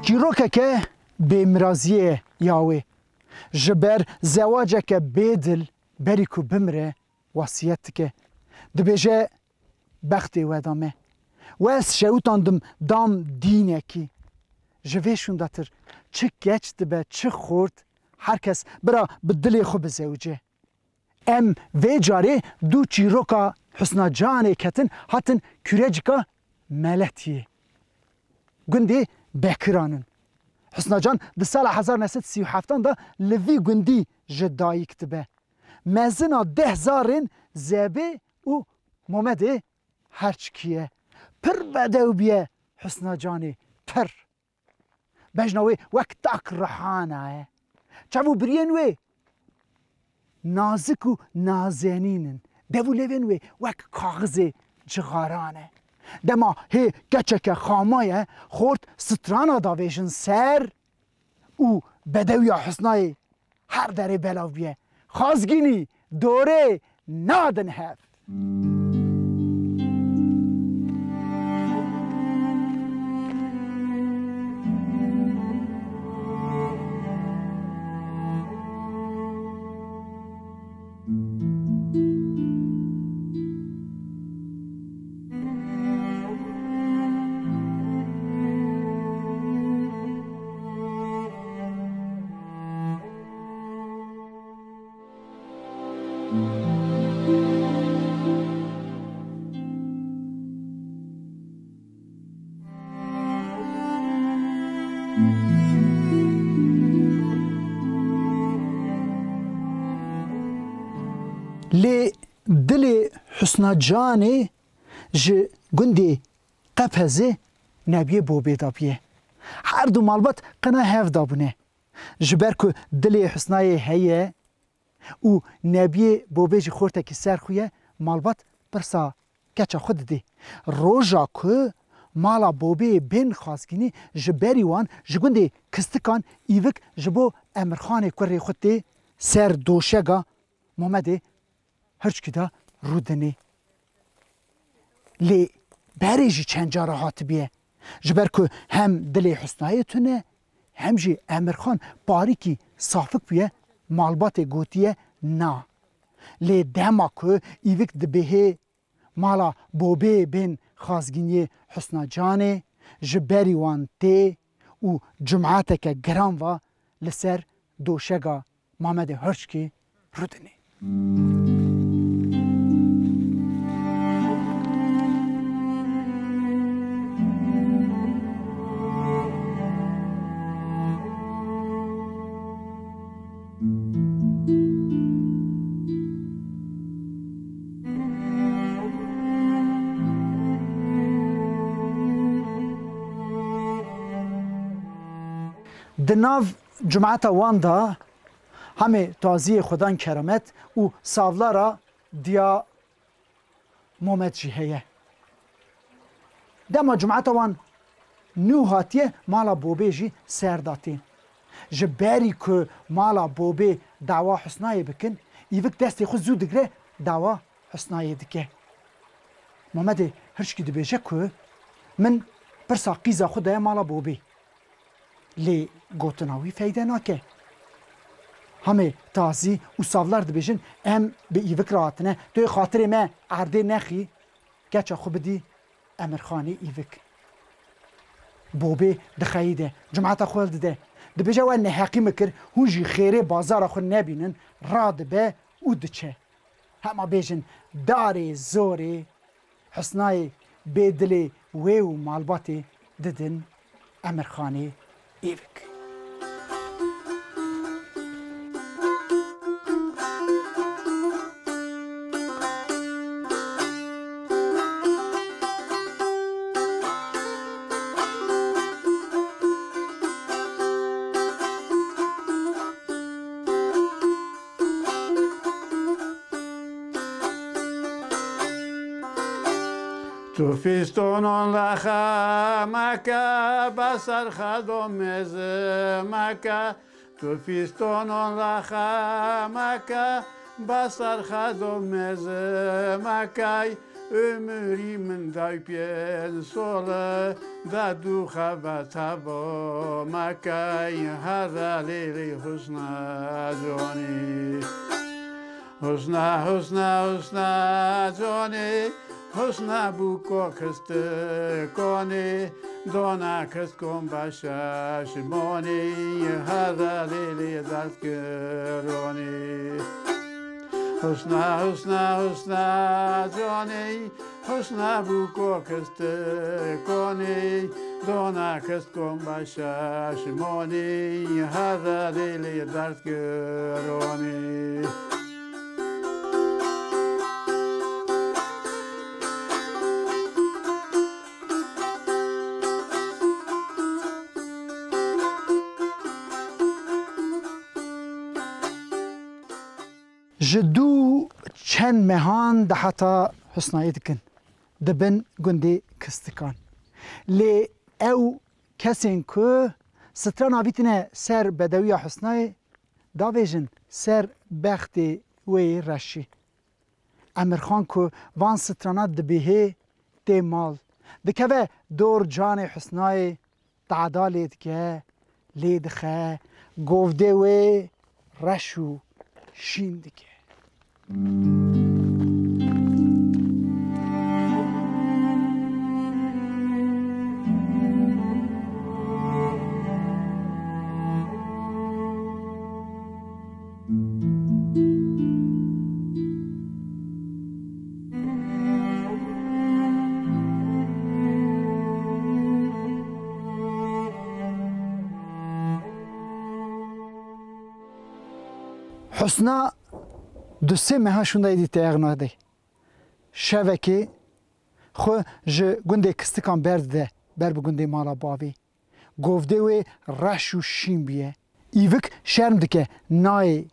جیروکه که بیمرازیه یاوی جبر زواجه که بیدل بری کو بمره وصیت که دبیجه بختی و دامه و از شوتاندم دام دینه کی جویشون داتر چه گچ دبه چه خورد هر کس برا بدلی خوب زوجه ام وی جاری دو جیروکا حسنا جانه کتن هاتن کرجکا ملتیه گندی بکرانن حسنا جان ده سال 1937 دا لوی گندی جدایی کتبه مزنا 10,000 زبه و مومده هرچ کیه پر بدو بیه حسنا جانی پر بجنوی وقت تاک رحانه چاو برینوی نازک و نازنینن دو لوینوی وقت کاغذ جغارانه دما هی گچک خامایه خورد سترانا داویشن سر او بدویا حسنای هر دره بلاو بیه خازگینی دوره نادن هف لی دل حسنا جانی ج گندی قفزه نبیه بوبی دابیه هر دو مالبات قنا هف دابونه جبر که دل حسنای هیه او نبیه بوبی جی خورته که سر خویه مالبات برسا کچا خود دی روژا که مالا بوبی بین خواستگینی جبری وان جگندی کستکان ایوک جبو امرخان کری خود دی سر دوشگا محمد هرچ کدا رودنی لی بریجی چند جا راحت بیه جبر که هم دل حسنای تونه هم جی امرخان باریکی صافک بیه مالبات گوتیه نا لی دما که ایوک دبیه مالا بوبی بین خازگینی حسنا جانه جبری وان تی و جمعاته که گرام و لسر دوشگا محمد هرچکی رودنی دناو جمعت واندا همه تازی خدان کرامت و ساولارا دیا محمد جیهیه دما جمعت وان نو هاتیه مالا بوبی جی سرداتین جبری که مالا بوبی دعوا حسنای بکن ایوک دستی خود زود دگره دعوا حسنای دکه محمد هرچکی دبیجه که من پرسا قیزا خود دای مالا بوبی لی گوتناوی فایده ناکه همه تازی و ساولار دبیجن ام به ایوک راحتنه توی خاطر ما عرده نخی گچا خوب دی امرخانی ایوک بوبی دخیده جمعت خود ده دبیجه و نحقی مکر هونجی خیره بازار خود نبینن را دبه او دچه همه بیجن داری زوری حسنای بیدلی و مالباتی ددن امرخانی ایوک تو فیستونان لخمکه بسر خدم مکه تو فیستونان لخمکه بسر خدم مکه ömrü min daypyen sola da du khava tabo makay harali husna joni husna husna husna joni husna bu ko kiste koni dona kist kon basha shmoni harali dalkeroni Husna, husna, husna, Johnny, husna buko keste koni, dona kest kon basha shimoni, hada lili dart geroni. جدو چند مهان ده حتا حسنایی دکن دبن گنده کستکان لی او کسین که ستران آویتنه سر بدوی حسنای داویجن سر بخت وی رشی امرخان که وان سترانات دبیه دی مال دکوه دور جان حسنای تعدالی دکه لی دخه گفده وی رشو شین دکه حسنا دو سه ماه شونده ایدی تیغ نده شوکی خو جه گنده کستکان برده بر بگنده مالا باوی گفته وی رش و شیم بیه ایوک شرم دکه نای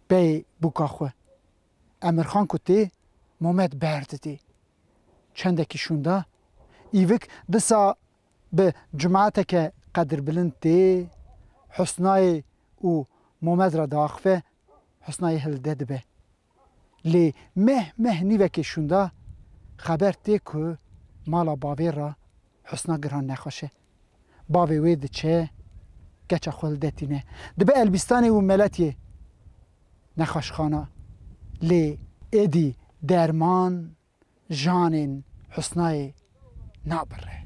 بی بوکا خو امرخان کتی مومد برده دی چنده که شونده ایوک دسا به جماعت که قدر بلند دی حسنای او مومد را داخفه حسنای هلده دبه لی مه نیوه شونده خبر تی که مالا باوی را حسنا گران نخوشه باوی وید چه گچه خلدتینه دبه البستان و ملتی نخوش خانه لی ایدی درمان جانین حسنای نابره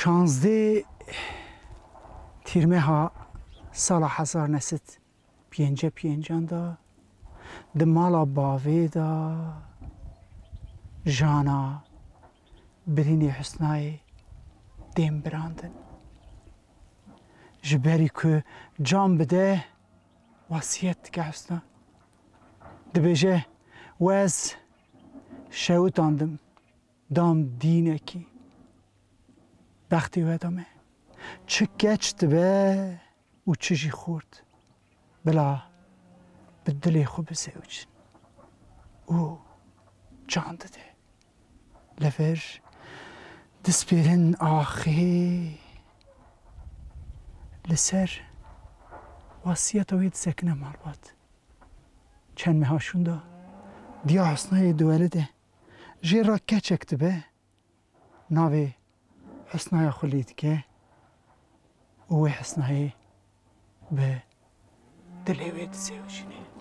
شانزده تیرمه ها سال 1955 دا دمالا باوی دا جانا برینی حسنای دیم براندن جبری که جان بده وصیت که حسنا دبیجه وز شوتاندم دام دینه کی بختی و ادامه چه گچت به او چجی خورد بلا به دلی خوب زوجن او جان داده لفر دسپیرن آخی لسر وصیت وید سکنه مال باد چند مهاشون دا دیا حسنای دوالده جی را کچکت به ناوی حسنای خلید که او حسنای به دلی وید زوجنه